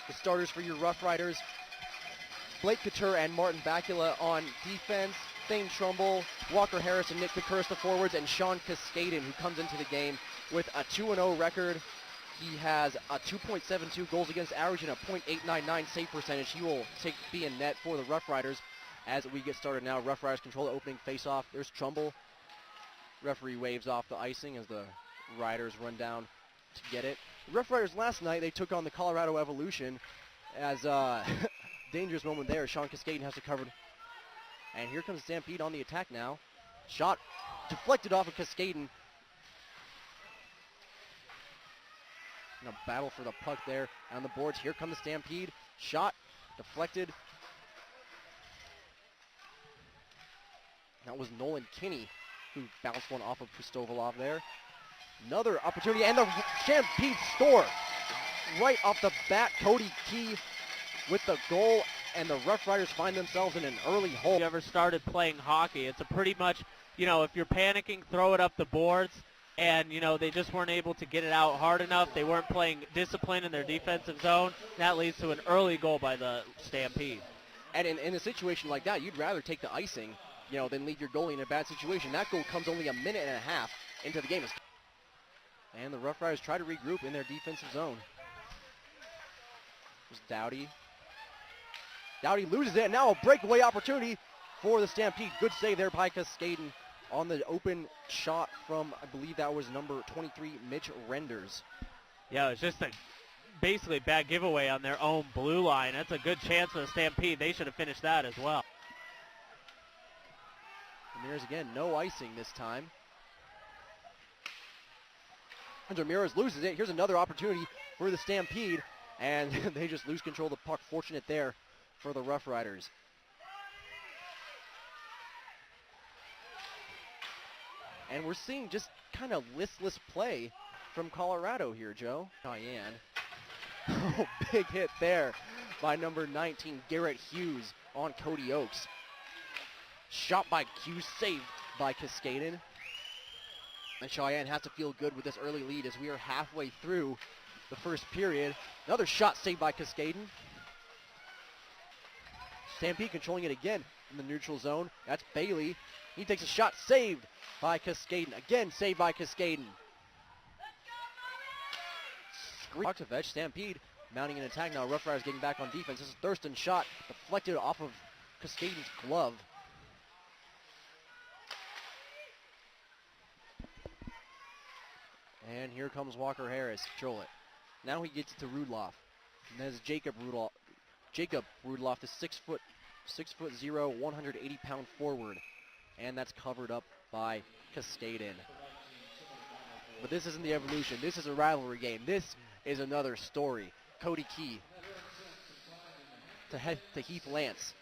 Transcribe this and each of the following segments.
The starters for your Rough Riders: Blake Couture and Martin Bakula on defense, Thane Trumbull, Walker Harris, and Nick Kukuris the forwards, and Sean Cuscaden, who comes into the game with a 2-0 record. He has a 2.72 goals against average and a .899 save percentage. He will be in net for the Rough Riders as we get started now. Rough Riders control the opening face-off. There's Trumbull. Referee waves off the icing as the Riders run down to get it. The Rough Riders last night, they took on the Colorado Evolution as dangerous moment there. Sean Cuscaden has to cover. And here comes Stampede on the attack now. Shot deflected off of Cuscaden. And a battle for the puck there on the boards. Here come the Stampede. Shot deflected. That was Nolan Kinney who bounced one off of Pustovalov there. Another opportunity, and the Stampede score right off the bat. Cody Key with the goal, and the Rough Riders find themselves in an early hole. If you ever started playing hockey, it's a pretty much, if you're panicking, throw it up the boards, and, they just weren't able to get it out hard enough. They weren't playing discipline in their defensive zone. That leads to an early goal by the Stampede. And in a situation like that, you'd rather take the icing, than leave your goalie in a bad situation. That goal comes only a minute and a half into the game. And the Rough Riders try to regroup in their defensive zone. There's Dowdy. Dowdy loses it, and now a breakaway opportunity for the Stampede. Good save there by Cuscaden on the open shot from, I believe that was number 23, Mitch Renders. Yeah, it was just basically bad giveaway on their own blue line. That's a good chance for the Stampede. They should have finished that as well. Ramirez again, no icing this time. And Ramirez loses it. Here's another opportunity for the Stampede, and they just lose control of the puck. Fortunate there for the Rough Riders. And we're seeing just kind of listless play from Colorado here, Joe. Cheyenne. Oh, big hit there by number 19, Garrett Hughes on Cody Oakes. Shot by Hughes, saved by Cuscaden. And Cheyenne has to feel good with this early lead as we are halfway through the first period. Another shot saved by Cuscaden. Stampede controlling it again in the neutral zone. That's Bailey. He takes a shot, saved by Cuscaden. Again, saved by Cuscaden. Octavech, Stampede mounting an attack now. Rough Riders getting back on defense. This is Thurston's shot, deflected off of Cuscaden's glove. And here comes Walker Harris. Control it. Now he gets it to Rudloff. And that is Jacob Rudloff. Jacob Rudloff, the 6'0", 180-pound forward. And that's covered up by Cuscaden. But this isn't the Evolution. This is a rivalry game. This is another story. Cody Key to Heath Lance.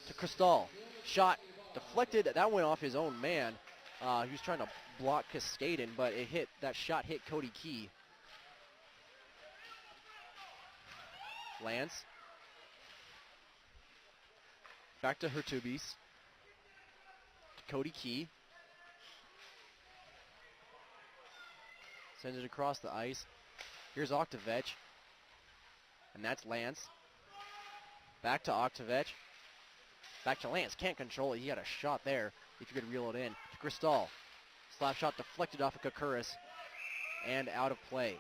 To Cristal. Shot deflected. That went off his own man. He was trying to block Cuscaden, but that shot hit Cody Key. Lance. Back to Hertubis. Cody Key. Sends it across the ice. Here's Octavech. And that's Lance. Back to Octavech. Back to Lance. Can't control it. He had a shot there, if you could reel it in. To Cristal. Slap shot deflected off of Kukuris. And out of play.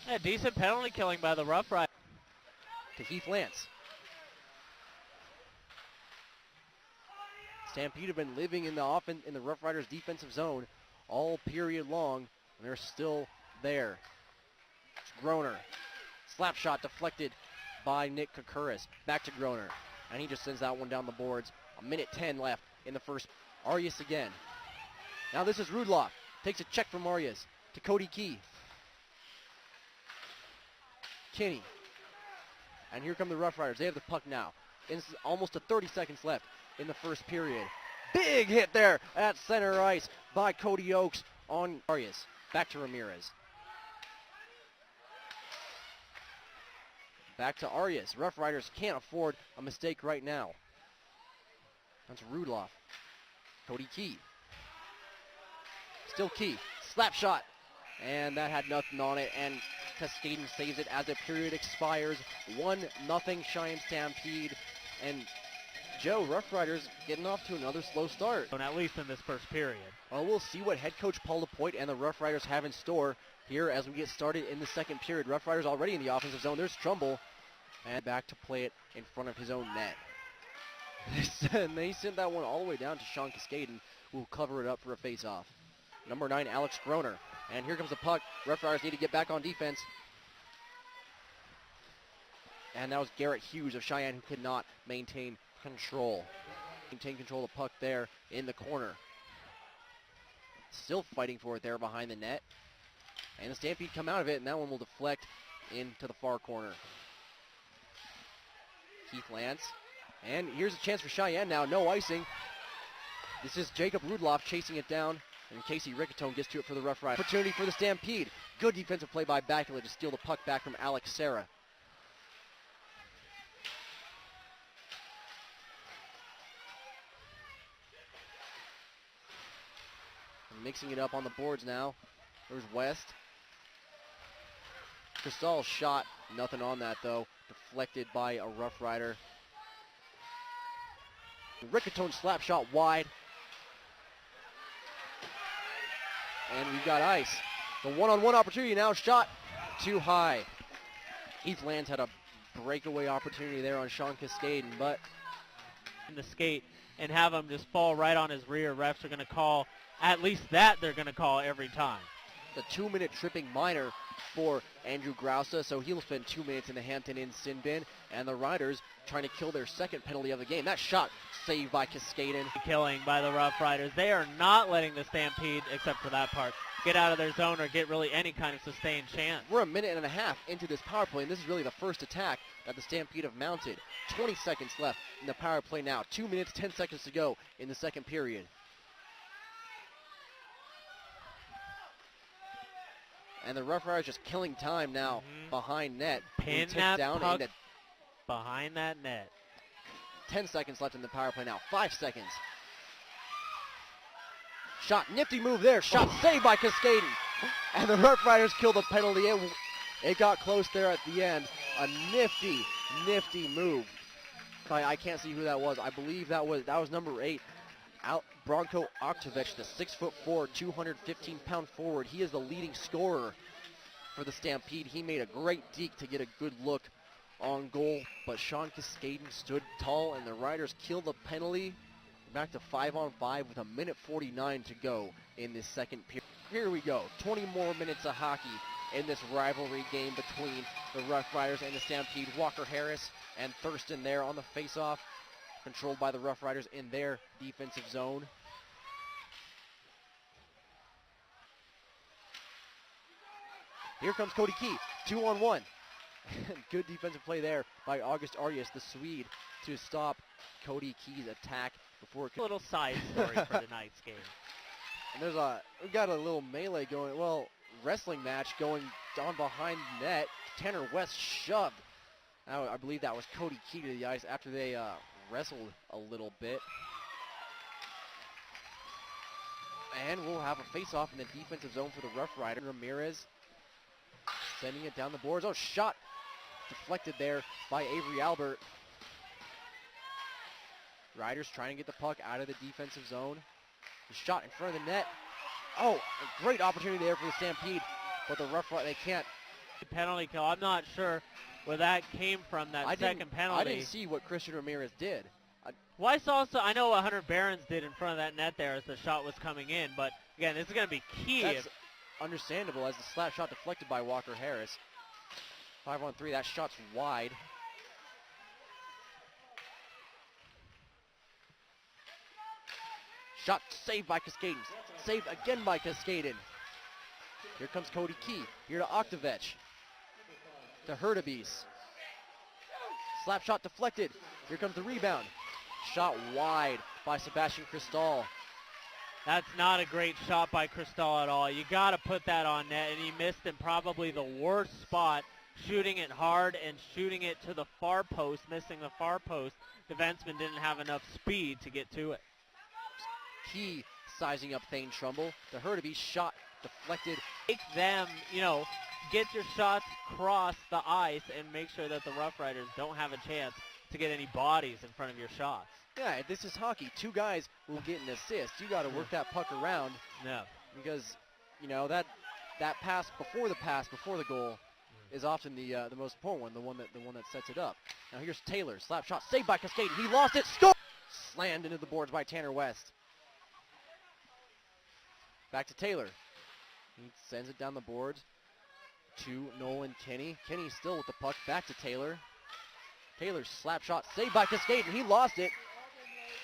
Yeah, decent penalty killing by the Rough Riders. To Heath Lance. Stampede have been living in the Rough Riders defensive zone all period long, and they're still there. It's Groner. Slap shot deflected by Nick Kukuris. Back to Groner, and he just sends that one down the boards. A minute 10 left in the first. Arias again. Now this is Rudloff. Takes a check from Arias to Cody Key. Kinney. And here come the Rough Riders. They have the puck now. Almost 30 seconds left in the first period. Big hit there at center ice by Cody Oakes on Arias. Back to Ramirez. Back to Arias. Rough Riders can't afford a mistake right now. That's Rudloff. Cody Key. Still Key. Slap shot and that had nothing on it, and Cuscaden saves it as the period expires. 1-0 Cheyenne Stampede, and Joe, Rough Riders getting off to another slow start. At least in this first period. Well, we'll see what head coach Paul Lapointe and the Rough Riders have in store here as we get started in the second period. Rough Riders already in the offensive zone. There's Trumbull, and back to play it in front of his own net. And they sent that one all the way down to Sean Cuscaden, who will cover it up for a face-off. Number 9, Alex Groner. And here comes the puck. Rough Riders need to get back on defense. And that was Garrett Hughes of Cheyenne, who could not maintain control. Maintain control of the puck there in the corner. Still fighting for it there behind the net. And the Stampede come out of it, and that one will deflect into the far corner. Keith Lance. And here's a chance for Cheyenne now. No icing. This is Jacob Rudloff chasing it down. And Casey Riccatone gets to it for the Rough Riders. Opportunity for the Stampede. Good defensive play by Bacula to steal the puck back from Alex Serra. Mixing it up on the boards now. There's West. Cristal's shot. Nothing on that, though. Deflected by a Rough Rider. Riccatone slap shot wide. And we've got ice. The one-on-one opportunity now. Shot too high. Keith Lance had a breakaway opportunity there on Sean Cuscaden, but in the skate and have him just fall right on his rear. Refs are going to call, at least that they're going to call every time. The 2-minute tripping minor for Andrew Grousa, so he'll spend 2 minutes in the Hampton Inn sin bin, and the Riders trying to kill their second penalty of the game. That shot saved by Cuscaden. Killing by the Rough Riders. They are not letting the Stampede, except for that part, get out of their zone or get really any kind of sustained chance. We're a minute and a half into this power play, and this is really the first attack that the Stampede have mounted. 20 seconds left in the power play now. 2 minutes, 10 seconds to go in the second period. And the Rough Riders just killing time now behind net. Pin that down puck behind that net. 10 seconds left in the power play now. 5 seconds. Shot, nifty move there. Shot saved by Cuscaden. And the Rough Riders kill the penalty. It got close there at the end. A nifty move. I can't see who that was. I believe that was number 8. Bronco Oktovich, the 6'4", 215-pound forward. He is the leading scorer for the Stampede. He made a great deke to get a good look on goal, but Sean Cuscaden stood tall, and the Riders killed the penalty. Back to 5-on-5 with 1:49 to go in this second period. Here we go, 20 more minutes of hockey in this rivalry game between the Rough Riders and the Stampede. Walker Harris and Thurston there on the face-off, controlled by the Rough Riders in their defensive zone. Here comes Cody Key, 2-on-1. Good defensive play there by August Arias, the Swede, to stop Cody Key's attack before it could. A little side story for tonight's game. And we got a little melee going, wrestling match going on behind the net. Tanner West shoved. I believe that was Cody Key to the ice after they wrestled a little bit. And we'll have a face-off in the defensive zone for the Rough Rider. Ramirez sending it down the boards. Oh, shot deflected there by Avery Albert. Riders trying to get the puck out of the defensive zone. The shot in front of the net. Oh, a great opportunity there for the Stampede, but the Rough Rider, they can't. Penalty kill. I'm not sure where that came from, that second penalty. I didn't see what Christian Ramirez did. Well, I know what Hunter Barons did in front of that net there as the shot was coming in, but again, this is going to be key. That's understandable as the slap shot deflected by Walker Harris. 5-on-3, that shot's wide. Shot saved by Cuscaden. Saved again by Cuscaden. Here comes Cody Key. Here to Oktovich. To Hurtubise. Slap shot deflected. Here comes the rebound. Shot wide by Sebastian Cristal. That's not a great shot by Cristal at all. You got to put that on net, and he missed in probably the worst spot, shooting it hard and shooting it to the far post, missing the far post. The defenseman didn't have enough speed to get to it. Key sizing up Thane Trumbull. The Hurtubise shot deflected. Make them, get your shots across the ice and make sure that the Rough Riders don't have a chance to get any bodies in front of your shots. Yeah, this is hockey. Two guys will get an assist. You got to work that puck around. No. Because, that pass before the goal is often the most important one, the one that sets it up. Now here's Taylor, slap shot, saved by Cuscaden. He lost it, score! Slammed into the boards by Tanner West. Back to Taylor. He sends it down the boards to Nolan Kinney. Kinney still with the puck, back to Taylor. Taylor's slap shot, saved by Cuscaden. He lost it.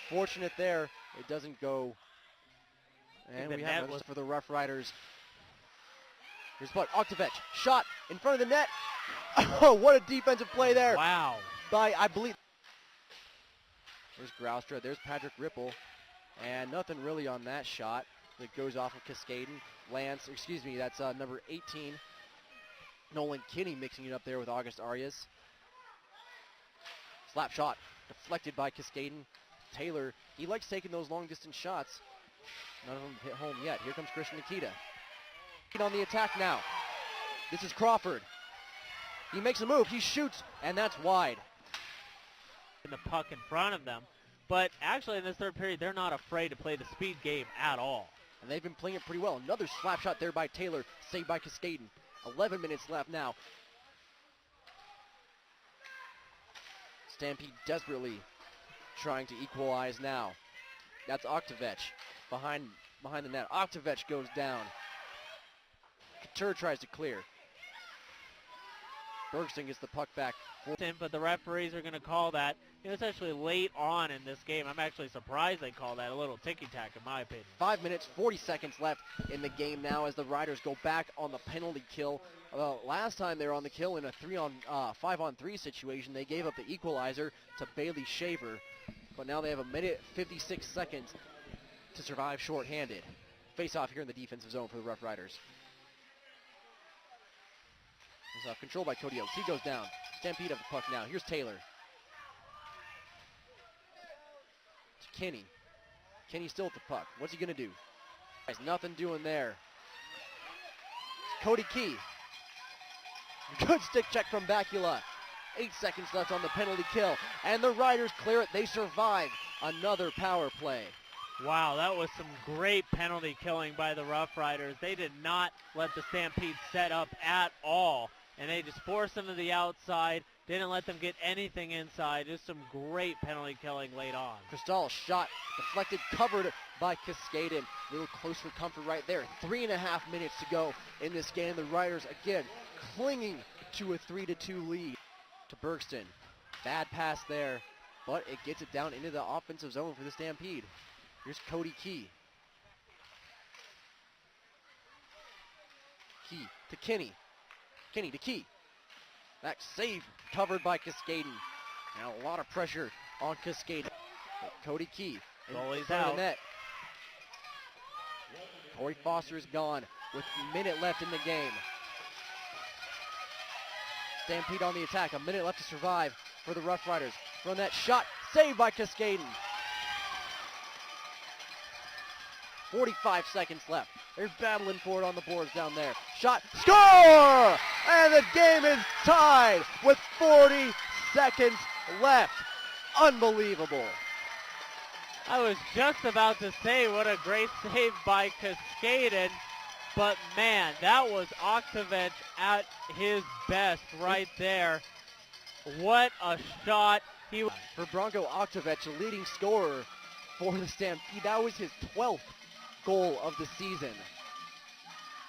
Fortunate there, it doesn't go. And we have it for the Rough Riders. Here's puck, Oktovich, shot in front of the net. Oh, what a defensive play there. Wow. By, I believe. There's Graustra, there's Patrick Ripple. And nothing really on that shot that goes off of Cuscaden. That's number 18. Nolan Kinney mixing it up there with August Arias. Slap shot, deflected by Cuscaden. Taylor, he likes taking those long distance shots. None of them hit home yet. Here comes Christian Nikita. On the attack now. This is Crawford. He makes a move, he shoots, and that's wide. The puck in front of them. But actually in this third period, they're not afraid to play the speed game at all. And they've been playing it pretty well. Another slap shot there by Taylor, saved by Cuscaden. 11 minutes left now. Stampede desperately trying to equalize now. That's Oktovich behind the net. Oktovich goes down. Couture tries to clear. Bergson gets the puck back. But the referees are going to call that. It's actually late on in this game. I'm actually surprised they call that a little ticky-tack in my opinion. 5 minutes, 40 seconds left in the game now as the Riders go back on the penalty kill. Last time they were on the kill in a 5-on-3 situation, they gave up the equalizer to Bailey Shaver. But now they have 1:56 seconds to survive shorthanded. Face off here in the defensive zone for the Rough Riders. Face off controlled by Cody Oaks. He goes down. Stampede of the puck now. Here's Taylor. To Kinney. Kinney still with the puck. What's he going to do? There's nothing doing there. Cody Key. Good stick check from Bakula. 8 seconds left on the penalty kill. And the Riders clear it. They survive another power play. Wow, that was some great penalty killing by the Rough Riders. They did not let the Stampede set up at all. And they just forced them to the outside. Didn't let them get anything inside. Just some great penalty killing late on. Cristal shot deflected, covered by Cuscaden. A little close for comfort right there. 3.5 minutes to go in this game. The Riders again clinging to a 3-2 lead. To Bergston. Bad pass there, but it gets it down into the offensive zone for the Stampede. Here's Cody Key. Key to Kinney. Kinney to Key. Back save covered by Cuscaden. And a lot of pressure on Cuscaden. But Cody Key in front of the net. Corey Foster is gone with a minute left in the game. Stampede on the attack. A minute left to survive for the Rough Riders. From that shot, saved by Cuscaden. 45 seconds left. They're battling for it on the boards down there. Shot, score! And the game is tied with 40 seconds left. Unbelievable. I was just about to say what a great save by Cuscaden, but man, that was Oktovich at his best right there. What a shot. He was for Bronco Oktovich, a leading scorer for the Stampede. That was his 12th goal of the season.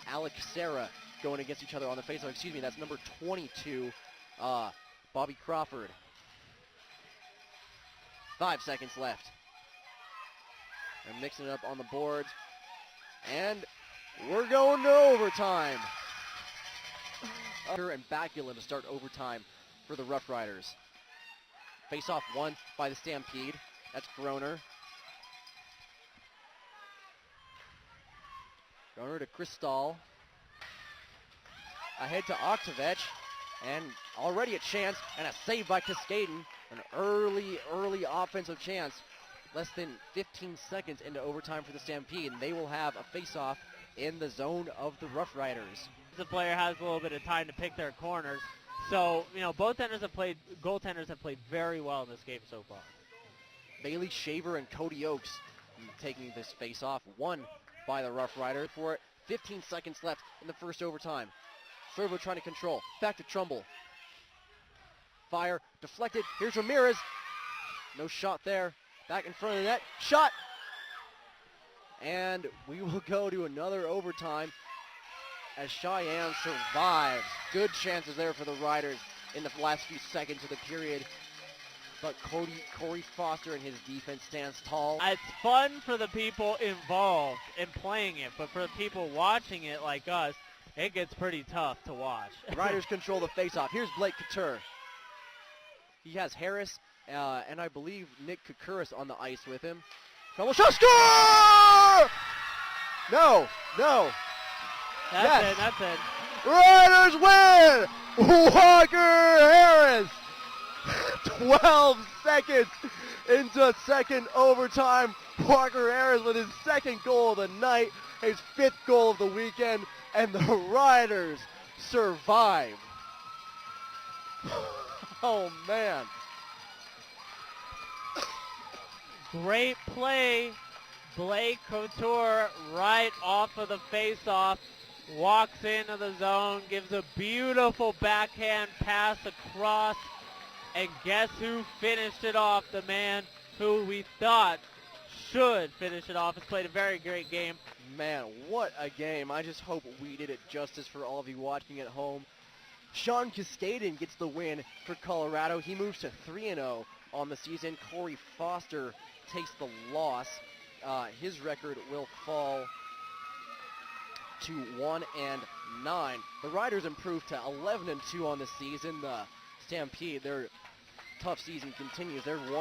Alex Serra going against each other on the faceoff. That's number 22, Bobby Crawford. 5 seconds left. They're mixing it up on the boards. And we're going to overtime. And Bakula to start overtime for the Rough Riders. Face-off won by the Stampede. That's Groner. Groner to Cristal. Ahead to Oktovich. And already a chance and a save by Cuscaden. An early offensive chance. Less than 15 seconds into overtime for the Stampede. And they will have a face-off in the zone of the Rough Riders. The player has a little bit of time to pick their corners. So, both goaltenders have played very well in this game so far. Bailey Shaver and Cody Oakes taking this face-off, won by the Rough Riders for it. 15 seconds left in the first overtime. Servo trying to control. Back to Trumbull. Fire, deflected. Here's Ramirez. No shot there. Back in front of the net. Shot! And we will go to another overtime as Cheyenne survives. Good chances there for the Riders in the last few seconds of the period. But Corey Foster and his defense stands tall. It's fun for the people involved in playing it, but for the people watching it like us, it gets pretty tough to watch. The Riders control the faceoff. Here's Blake Couture. He has Harris and I believe Nick Kukuris on the ice with him. Trouble shot, score! No. That's it. Riders win! Walker Harris! 12 seconds into second overtime. Walker Harris with his second goal of the night, his 5th goal of the weekend, and the Riders survive. Oh, man. Great play. Blake Couture right off of the face-off. Walks into the zone, gives a beautiful backhand pass across. And guess who finished it off? The man who we thought should finish it off has played a very great game. Man, what a game. I just hope we did it justice for all of you watching at home. Sean Cuscaden gets the win for Colorado. He moves to 3-0 on the season. Corey Foster takes the loss. His record will fall to 1-9. The Riders improved to 11-2 on the season. The Stampede, their tough season continues. They're 1